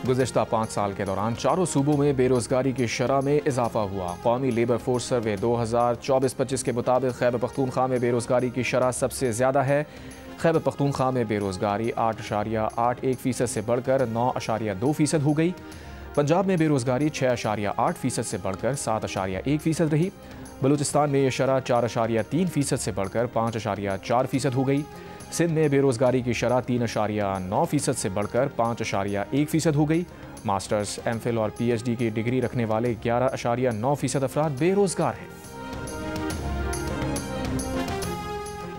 गुज़िश्ता 5 साल के दौरान चारों सूबों में बेरोज़गारी की शरह में इजाफा हुआ। कौमी लेबर फोर्स सर्वे 2024-25 के मुताबिक खैबर पख्तूनख्वा में बेरोज़गारी की शरह सबसे ज़्यादा है। खैबर पख्तूनख्वा में बेरोज़गारी 8.81% से बढ़कर 9.2% हो गई। पंजाब में बेरोज़गारी 6.8% से बढ़कर 7.1% रही। बलूचिस्तान में यह शरह 4.3% से बढ़कर 5.4% हो गई। सिंध में बेरोज़गारी की शरह 3.9% से बढ़कर 5.1% हो गई। मास्टर्स, एमफिल और पीएचडी की डिग्री रखने वाले 11.9% अफराद बेरोज़गार हैं।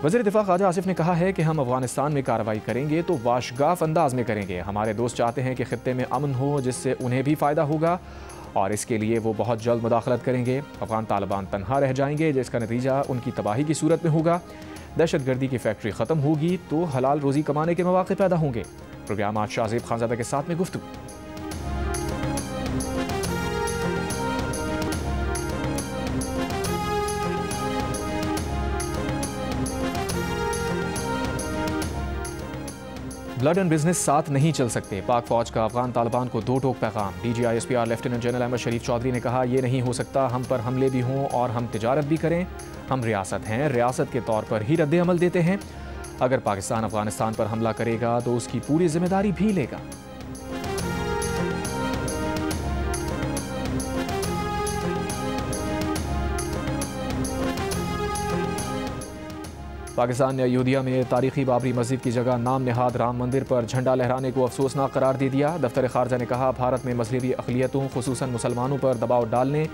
वज़ीर दिफ़ा ख्वाजा आसिफ ने कहा है कि हम अफगानिस्तान में कार्रवाई करेंगे तो वाशगाफ अंदाज में करेंगे। हमारे दोस्त चाहते हैं कि खित्ते में अमन हो जिससे उन्हें भी फ़ायदा होगा और इसके लिए वो बहुत जल्द मुदाखलत करेंगे। अफगान तालिबान तनहा रह जाएंगे जिसका नतीजा उनकी तबाही की सूरत में होगा। दहशतगर्दी की फैक्ट्री ख़त्म होगी तो हलाल रोज़ी कमाने के मौके पैदा होंगे। प्रोग्राम आज शाहज़ेब खानज़ादा के साथ में गुफ्तगू। ब्लड एंड बिजनेस साथ नहीं चल सकते। पाक फौज का अफगान तालिबान को दो टोक पैगाम। DGISPR लेफ्टिनेंट जनरल अहमद शरीफ चौधरी ने कहा, ये नहीं हो सकता हम पर हमले भी हों और हम तिजारत भी करें। हम रियासत हैं, रियासत के तौर पर ही रद्द अमल देते हैं। अगर पाकिस्तान अफगानिस्तान पर हमला करेगा तो उसकी पूरी जिम्मेदारी भी लेगा। पाकिस्तान ने अयोध्या में तारीखी बाबरी मस्जिद की जगह नाम निहाद राम मंदिर पर झंडा लहराने को अफसोसनाक करार दे दिया। दफ्तर खारजा ने कहा, भारत में मजहबी अक़लियतों खुसूसन मुसलमानों पर दबाव डालने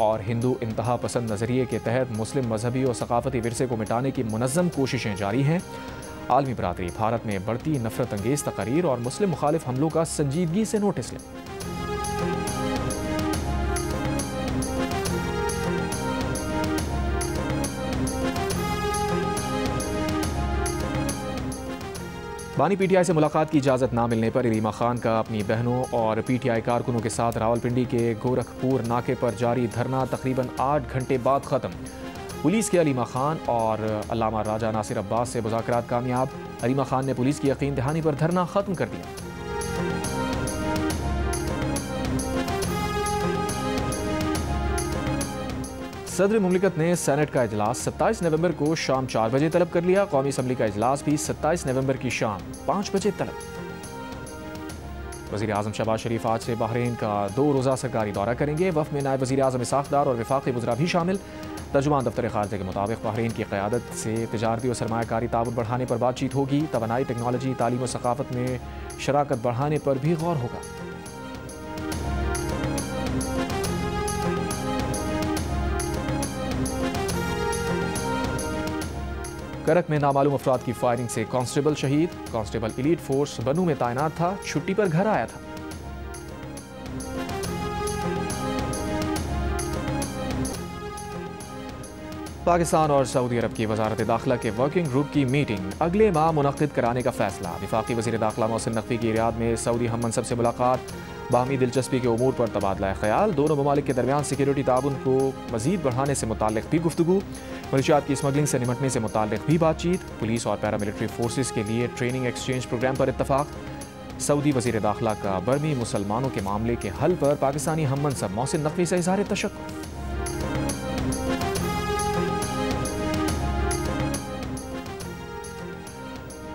और हिंदू इंतहा पसंद नज़रिए के तहत मुस्लिम मजहबी और सकाफती विरसे को मिटाने की मुनज़्ज़म कोशिशें जारी हैं। आलमी बरादरी भारत में बढ़ती नफरत अंगेज़ तक़रीर और मुस्लिम मुखालिफ हमलों का संजीदगी से नोटिस लें। बानी PTI से मुलाकात की इजाज़त ना मिलने पर इलीमा खान का अपनी बहनों और PTI कारकुनों के साथ रावलपिंडी के गोरखपुर नाके पर जारी धरना तकरीबन 8 घंटे बाद ख़त्म। पुलिस के अलीमा खान और अल्लामा राजा नासिर अब्बास से मुज़ाकरात कामयाब। अलीमा खान ने पुलिस की यकीन दहानी पर धरना ख़त्म कर दिया। सदर मुमलिकत ने सेनेट का इजलास 27 नवंबर को शाम 4 बजे तलब कर लिया। कौमी असम्बली का इजलास भी 27 नवंबर की शाम 5 बजे तलब। वज़ीर आज़म शहबाज शरीफ आज से बहरीन का 2 रोज़ा सरकारी दौरा करेंगे। वफ़द में नायब वज़ीर आज़म इसाक़ डार और वफ़ाक़ी वज़रा भी शामिल। तर्जुमान दफ्तर खारजा के मुताबिक बहरीन की क़यादत से तिजारती और सरमायाकारी ताउन बढ़ाने पर बातचीत होगी। तवानाई, टेक्नोलॉजी, तालीम और सकाफ़त में शराकत बढ़ाने पर भी गौर होगा। करक में नामालूम अफराद की फायरिंग से कांस्टेबल शहीद। कांस्टेबल एलीट फोर्स बनू में तैनात था, छुट्टी पर घर आया था। पाकिस्तान और सऊदी अरब की वजारत दाखिला के वर्किंग ग्रुप की मीटिंग अगले माह मुनक़्क़िद कराने का फैसला। वफाकी वज़ीर दाखिला मोहसिन नकवी की रियाद में सऊदी हम मनसब से मुलाकात। बाहमी दिलचस्पी के उमूर पर तबादला ख्याल। दोनों ममालिक के दरमियान सिक्योरिटी ताउन को मज़ीद बढ़ाने से मुताल्लिक़ भी गुफ्तगू। मनशियात की स्मगलिंग से निमटने से मुताल्लिक़ भी बातचीत। पुलिस और पैरामिलिट्री फोर्सेस के लिए ट्रेनिंग एक्सचेंज प्रोग्राम पर इत्तफाक। सऊदी वज़ीर दाखिला का बर्मी मुसलमानों के मामले के हल पर पाकिस्तानी हम मनसब मोहसिन नकवी से इज़हार तशक्कुर।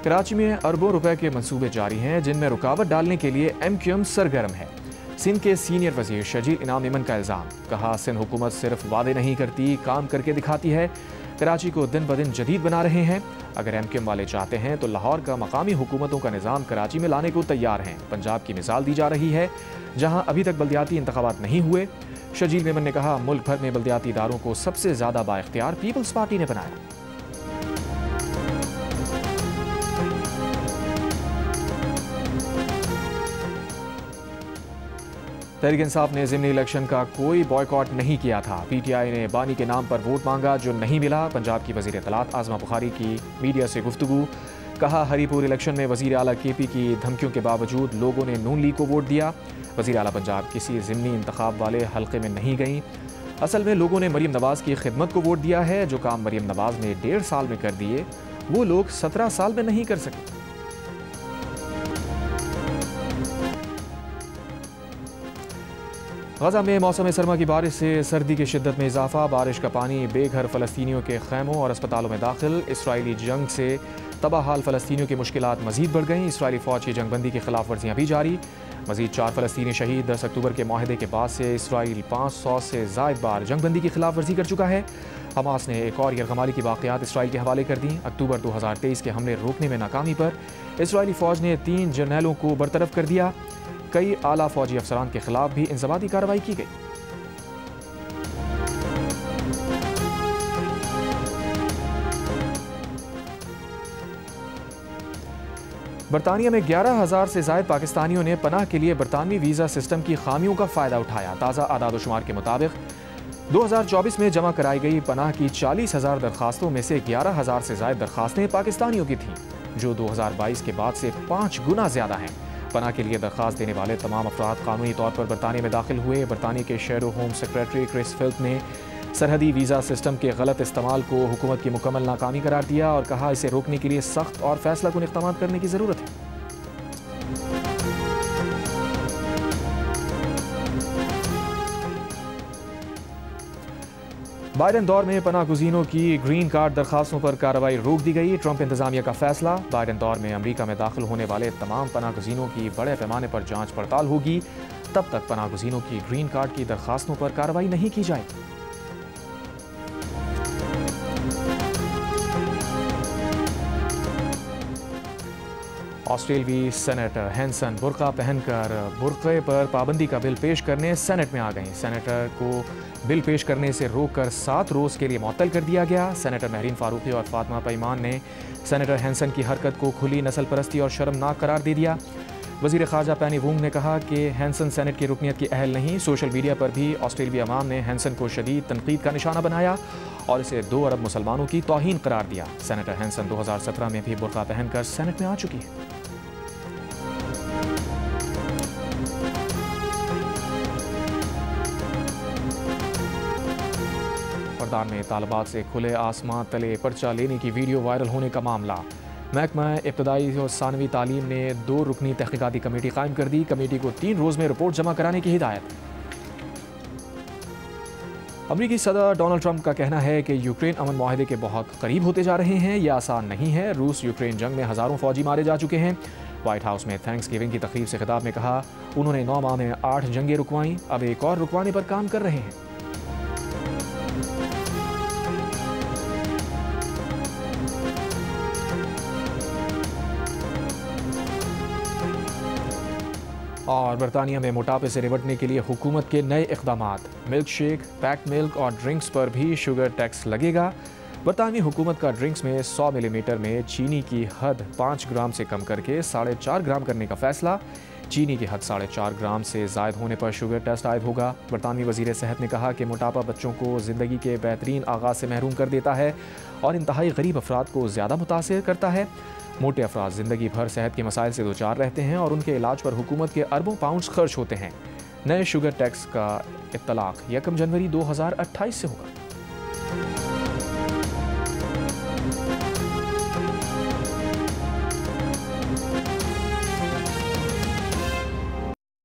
कराची में अरबों रुपए के मंसूबे जारी हैं जिनमें रुकावट डालने के लिए MQM सरगर्म है। सिंध के सीनियर वजीर शजील इनाम इमन का इल्ज़ाम। कहा, सिंध हुकूमत सिर्फ वादे नहीं करती, काम करके दिखाती है। कराची को दिन ब दिन जदीद बना रहे हैं। अगर MQM वाले चाहते हैं तो लाहौर का मकामी हुकूमतों का निज़ाम कराची में लाने को तैयार हैं। पंजाब की मिसाल दी जा रही है जहां अभी तक बल्दियाती इंतखाबात नहीं हुए। शजील इमन ने कहा, मुल्क भर में बल्दियाती इदारों को सबसे ज़्यादा बाइख्तियार पीपल्स पार्टी ने बनाया। तहरीक इंसाफ ने ज़िमनी इलेक्शन का कोई बॉयकॉट नहीं किया था। PTI ने बानी के नाम पर वोट मांगा जो नहीं मिला। पंजाब की वज़ीर इत्तलात आज़मा बुखारी की मीडिया से गुफ्तगू। कहा, हरीपुर इलेक्शन में वज़ीर आला KP की धमकियों के बावजूद लोगों ने नून लीग को वोट दिया। वज़ीर आला पंजाब किसी ज़िमनी इंतखाब वाले हल्के में नहीं गईं। असल में लोगों ने मरीम नवाज़ की खिदमत को वोट दिया है। जो काम मरीम नवाज़ ने 1.5 साल में कर दिए वो लोग 17 साल में नहीं कर सके। गजा में मौसम सरमा की बारिश से सर्दी की शिद्दत में इजाफा। बारिश का पानी बेघर फ़लस्तीनियों के खैमों और अस्पतालों में दाखिल। इसराइली जंग से तबाह हाल फ़लस्तीनियों की मुश्किलात मज़ीद बढ़ गईं। इसराइली फ़ौज की जंगबंदी की खिलाफ वर्जियाँ भी जारी। मज़ीद 4 फ़लस्तीनी शहीद। 10 अक्टूबर के माहदे के बाद से इसराइल 500 से ज़ायद बार जंगबंदी की खिलाफ वर्जी कर चुका है। हमास ने एक और यरगमाली की वाक़यात इसराइल के हवाले कर दी। अक्टूबर 2023 के हमले रोकने में नाकामी पर इसराइली फ़ौज ने 3 जर्नैलों को बरतरफ कर दिया। कई आला फ़ौजी अफसरान के खिलाफ भी इंज़बाती कार्रवाई की गई। बरतानिया में 11,000 से ज़ायद पाकिस्तानियों ने पनाह के लिए बरतानवी वीज़ा सिस्टम की खामियों का फ़ायदा उठाया। ताज़ा आदाद-ओ-शुमार के मुताबिक 2024 में जमा कराई गई पनाह की 40,000 दरखास्तों में से 11,000 से ज़ायद दरखास्तें पाकिस्तानियों की थीं, जो 2022 के बाद से 5 गुना ज़्यादा हैं। पनाह के लिए दरखास्त देने वाले तमाम अफराद कानूनी तौर पर बरतानिया में दाखिल हुए। बरतानिया के शहरो होम सेक्रेटरी क्रिस फिल्थ ने सरहदी वीज़ा सिस्टम के गलत इस्तेमाल को हुकूमत की मुकम्मल नाकामी करार दिया और कहा इसे रोकने के लिए सख्त और फैसला कुन इक़दाम करने की ज़रूरत है। बाइडन दौर में पनाह गुज़ीनों की ग्रीन कार्ड दरखास्तों पर कार्रवाई रोक दी गई। ट्रंप इंतजामिया का फैसला। बाइडन दौर में अमेरिका में दाखिल होने वाले तमाम पनाह गुज़ीनों की बड़े पैमाने पर जांच पड़ताल होगी। तब तक पनाह गुज़ीनों की ग्रीन कार्ड की दरखास्तों पर कार्रवाई नहीं की जाएगी। ऑस्ट्रेलवी सेनेटर हैंसन बुर्का पहनकर बुर्के पर पाबंदी का बिल पेश करने सेनेट में आ गईं। सेनेटर को बिल पेश करने से रोककर 7 रोज़ के लिए मुअत्तल कर दिया गया। सेनेटर महरीन फारूकी और फातिमा पैमान ने सेनेटर हैंसन की हरकत को खुली नस्ल परस्ती और शर्मनाक करार दे दिया। वज़ीर ख़ारजा पेनी वोंग ने कहा कि हैंसन सेनेट की रुकनीत की अहल नहीं। सोशल मीडिया पर भी ऑस्ट्रेलियाई अवाम ने हैंसन को शदीद तनकीद का निशाना बनाया और इसे 2 अरब मुसलमानों की तौहीन करार दिया। सेनेटर हैंसन 2017 में भी बुर्का पहनकर सेनेट में आ चुकी है। फरदान में तालिबात से खुले आसमां तले पर्चा लेने की वीडियो वायरल होने का मामला। महकमा इब्तदाई और सानवी तालीम ने 2 रुकनी तहकीकाती कमेटी कायम कर दी। कमेटी को 3 रोज़ में रिपोर्ट जमा कराने की हिदायत। अमरीकी सदर डोनाल्ड ट्रंप का कहना है कि यूक्रेन अमन मुआहदे के बहुत करीब होते जा रहे हैं। यह आसान नहीं है। रूस यूक्रेन जंग में हज़ारों फौजी मारे जा चुके हैं। व्हाइट हाउस में थैंक्स गिविंग की तकरीब से खिताब में कहा उन्होंने 9 माह में 8 जंगें रुकवाईं, अब एक और रुकवाने पर काम कर रहे हैं। और बरतानिया में मोटापे से निपटने के लिए हुकूमत के नए इक़दामात। मिल्क शेक, पैक्ड मिल्क और ड्रिंक्स पर भी शुगर टैक्स लगेगा। बरतानवी हुकूमत का ड्रिंक्स में 100 मिलीमीटर में चीनी की हद 5 ग्राम से कम करके 4.5 ग्राम करने का फैसला। चीनी की हद 4.5 ग्राम से ज़ायद होने पर शुगर टेस्ट आयद होगा। बरतानवी वज़ीर सेहत ने कहा कि मोटापा बच्चों को ज़िंदगी के बेहतरीन आगाज़ से महरूम कर देता है और इंतहाई गरीब अफराद को ज़्यादा मुतासिर करता है। मोटे अफराद ज़िंदगी भर सेहत के मसाइल से दोचार रहते हैं और उनके इलाज पर हुकूमत के अरबों पाउंड्स खर्च होते हैं। नए शुगर टैक्स का इत्तलाक़ 1 जनवरी 2028 से होगा।